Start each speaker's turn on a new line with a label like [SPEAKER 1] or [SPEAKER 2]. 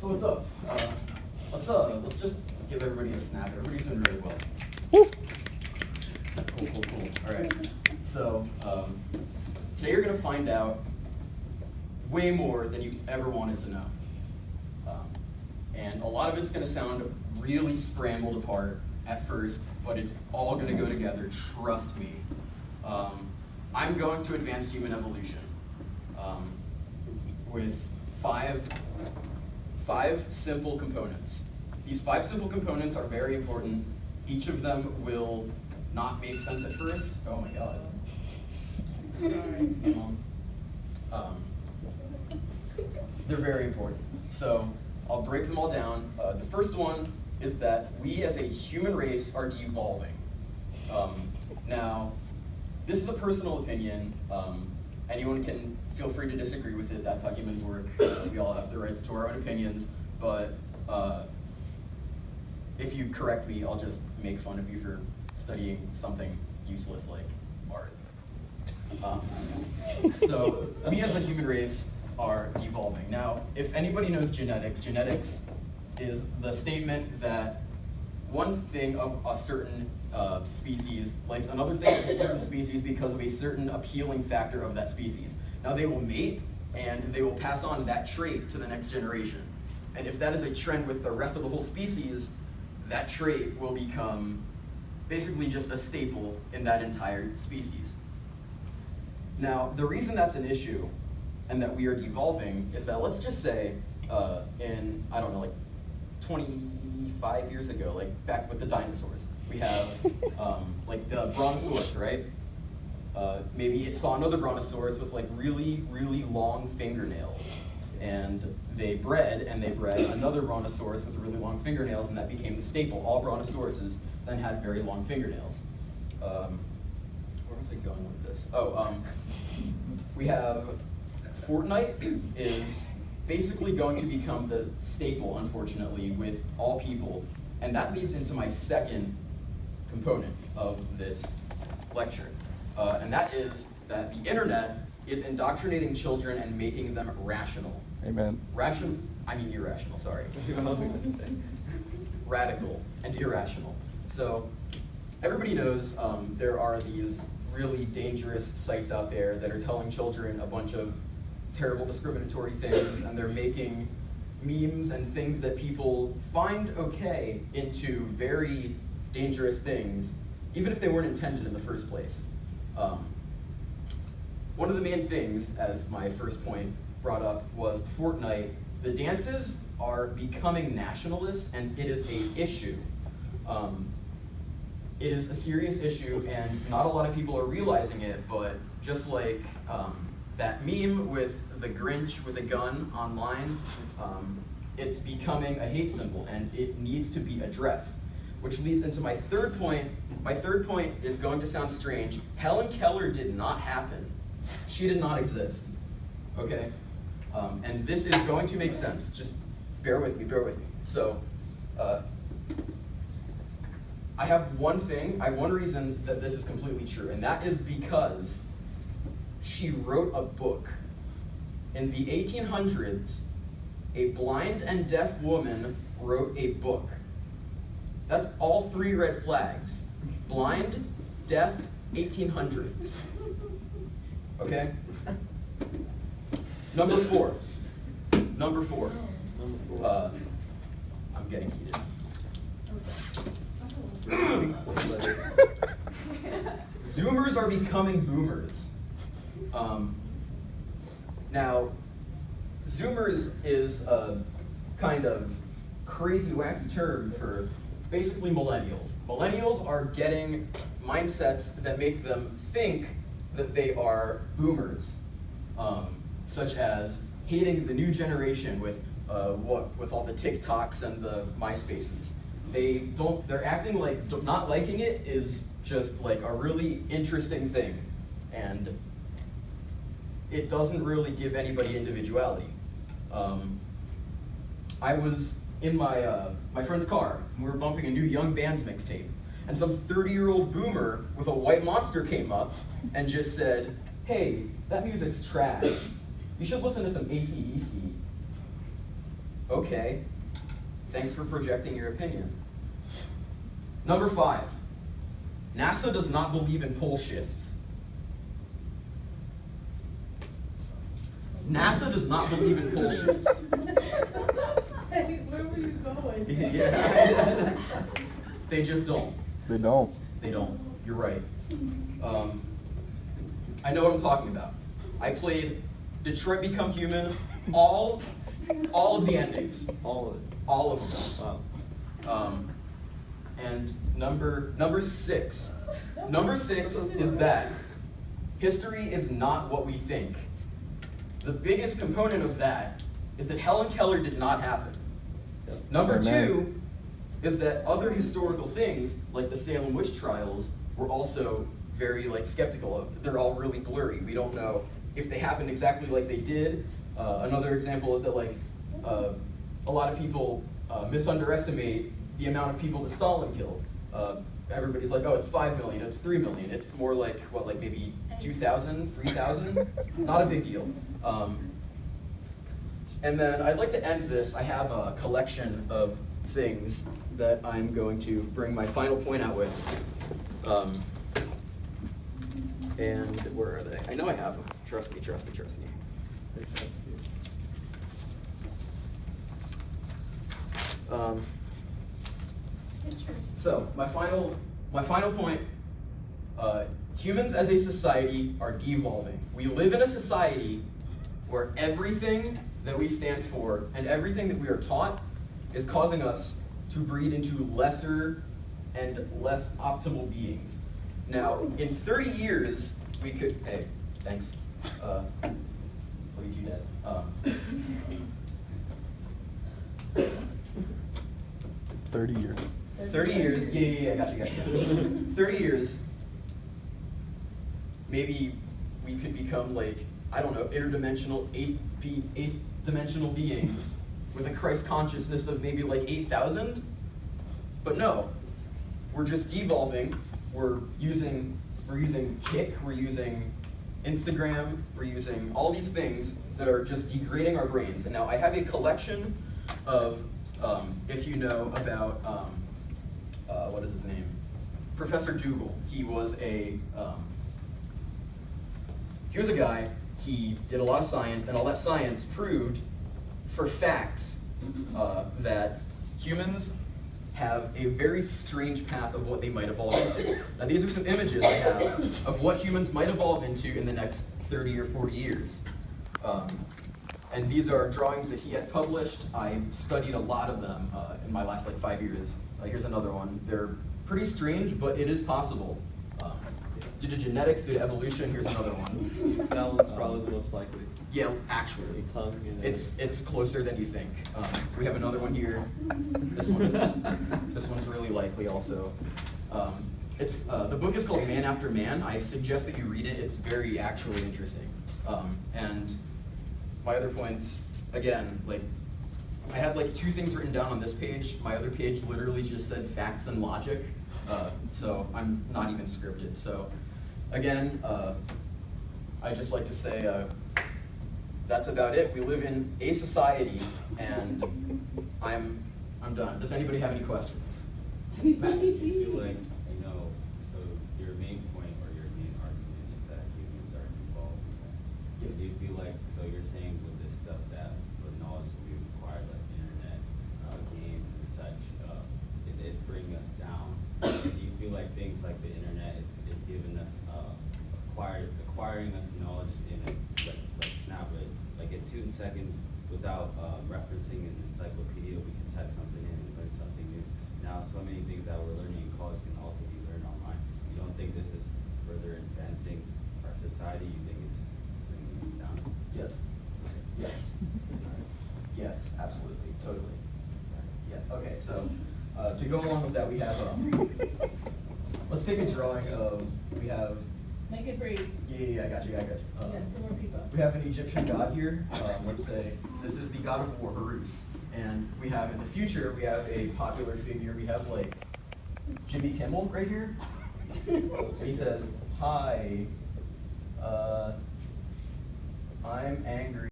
[SPEAKER 1] So what's up? Let's just give everybody a snap. Everybody's doing really well.
[SPEAKER 2] Woo.
[SPEAKER 1] Cool. All right. So today you're gonna find out way more than you ever wanted to know, and a lot of it's gonna sound really scrambled apart at first, but it's all gonna go together. Trust me. I'm going to advance human evolution with five simple components. These 5 simple components are very important. Each of them will not make sense at first. Oh my god. Sorry. They're very important. So I'll break them all down. The first one is that we as a human race are devolving. Now, this is a personal opinion. Anyone can feel free to disagree with it. That's how humans work. We all have the rights to our own opinions. But if you correct me, I'll just make fun of you for studying something useless like art. So we as a human race are devolving. Now, if anybody knows genetics, genetics is the statement that one thing of a certain species likes another thing of a certain species because of a certain appealing factor of that species. Now they will mate and they will pass on that trait to the next generation. And if that is a trend with the rest of the whole species, that trait will become basically just a staple in that entire species. Now, the reason that's an issue and that we are devolving is that, let's just say in, I don't know, like 25 years ago, like back with the dinosaurs, we have like the brontosaurus, right? Maybe it saw another brontosaurus with like really long fingernails, and they bred another brontosaurus with really long fingernails, and that became the staple. All brontosauruses then had very long fingernails. Where was I going with this? We have Fortnite is basically going to become the staple, unfortunately, with all people, and that leads into my second component of this lecture, and that is that the internet is indoctrinating children and making them rational.
[SPEAKER 2] Amen.
[SPEAKER 1] Irrational, sorry. Radical and irrational. So everybody knows there are these really dangerous sites out there that are telling children a bunch of terrible discriminatory things, and they're making memes and things that people find okay into very dangerous things, even if they weren't intended in the first place. One of the main things, as my first point brought up, was Fortnite. The dances are becoming nationalist, and it is an issue. It is a serious issue, and not a lot of people are realizing it, but just like that meme with the Grinch with a gun online, it's becoming a hate symbol, and it needs to be addressed. Which leads into my third point. My third point is going to sound strange. Helen Keller did not happen. She did not exist, okay? And this is going to make sense. Just bear with me. So, I have one reason that this is completely true, and that is because she wrote a book. In the 1800s, a blind and deaf woman wrote a book. That's all 3 red flags. Blind, deaf, 1800s. Okay? Number four. I'm getting heated. Zoomers are becoming boomers. Now, Zoomers is a kind of crazy, wacky term for basically millennials. Millennials are getting mindsets that make them think that they are boomers, such as hating the new generation with all the TikToks and the MySpaces. They're acting like not liking it is just like a really interesting thing, and it doesn't really give anybody individuality. I was in my friend's car, and we were bumping a new Young Bands mixtape, and some 30-year-old boomer with a white monster came up and just said, "Hey, that music's trash. You should listen to some AC/DC." Okay, thanks for projecting your opinion. Number 5, NASA does not believe in pole shifts. NASA does not believe in pole shifts.
[SPEAKER 2] Hey, where were you going?
[SPEAKER 1] Yeah. They just don't.
[SPEAKER 3] They don't.
[SPEAKER 1] They don't. You're right. I know what I'm talking about. I played Detroit Become Human, all of the endings.
[SPEAKER 4] All of it.
[SPEAKER 1] All of them.
[SPEAKER 4] Wow.
[SPEAKER 1] And number 6. Number 6 is that history is not what we think. The biggest component of that is that Helen Keller did not happen. Number
[SPEAKER 3] Amen.
[SPEAKER 1] 2 is that other historical things, like the Salem witch trials, were also very skeptical of. They're all really blurry. We don't know if they happened exactly like they did. Another example is that a lot of people misunderestimate the amount of people that Stalin killed. Everybody's like, oh, it's 5 million, it's 3 million. It's more like, what, like maybe 2,000, 3,000? Not a big deal. And then I'd like to end this. I have a collection of things that I'm going to bring my final point out with. And where are they? I know I have them. Trust me, trust me, trust me. So my final point, humans as a society are devolving. We live in a society where everything that we stand for and everything that we are taught is causing us to breed into lesser and less optimal beings. Now, in 30 years, we could, hey, thanks. I'll eat you dead.
[SPEAKER 3] 30 years.
[SPEAKER 1] 30 years, yeah, got you. 30 years, maybe we could become I don't know, interdimensional, eighth dimensional beings with a Christ consciousness of maybe 8,000. But no, we're just devolving. We're using Kik, we're using Instagram, we're using all these things that are just degrading our brains. And now I have a collection of, if you know about, what is his name? Professor Dougal. He was a guy, he did a lot of science, and all that science proved for facts that humans have a very strange path of what they might evolve into. Now these are some images I have of what humans might evolve into in the next 30 or 40 years. And these are drawings that he had published. I studied a lot of them in my last 5 years. Here's another one. They're pretty strange, but it is possible. Due to genetics, due to evolution, here's another one.
[SPEAKER 4] That one's probably the most likely.
[SPEAKER 1] Yeah, actually.
[SPEAKER 4] Tongue,
[SPEAKER 1] It's closer than you think. We have another one here. This one's really likely also. The book is called Man After Man. I suggest that you read it. It's very actually interesting. And my other points, again, I had 2 things written down on this page. My other page literally just said facts and logic. So I'm not even scripted. So again, I just like to say that's about it. We live in a society, and I'm done. Does anybody have any questions? Matt?
[SPEAKER 5] Do you feel like, so your main point or your main argument is that humans are involved?
[SPEAKER 1] Yeah.
[SPEAKER 5] Do you feel like, so you're saying with this stuff that with knowledge we require, like internet, games and such, it's bringing us down? Do you feel like things like the internet is giving us, acquiring us knowledge in a snap, in 2 seconds without referencing an encyclopedia, we can type something in and learn something new. Now, so many things that we're learning in college can also be learned online. You don't think this is further advancing our society? You think it's bringing us down?
[SPEAKER 1] Yes. Yes. Yes, absolutely, totally. Yeah. Okay, so to go along with that, we have let's take a drawing of
[SPEAKER 2] Make it brief.
[SPEAKER 1] Yeah, I got you.
[SPEAKER 2] Yeah, 2 more people.
[SPEAKER 1] We have an Egyptian god here. Let's say this is the god of war, Horus. And we have in the future, we have a popular figure. We have Jimmy Kimmel right here. He says, "Hi, I'm angry."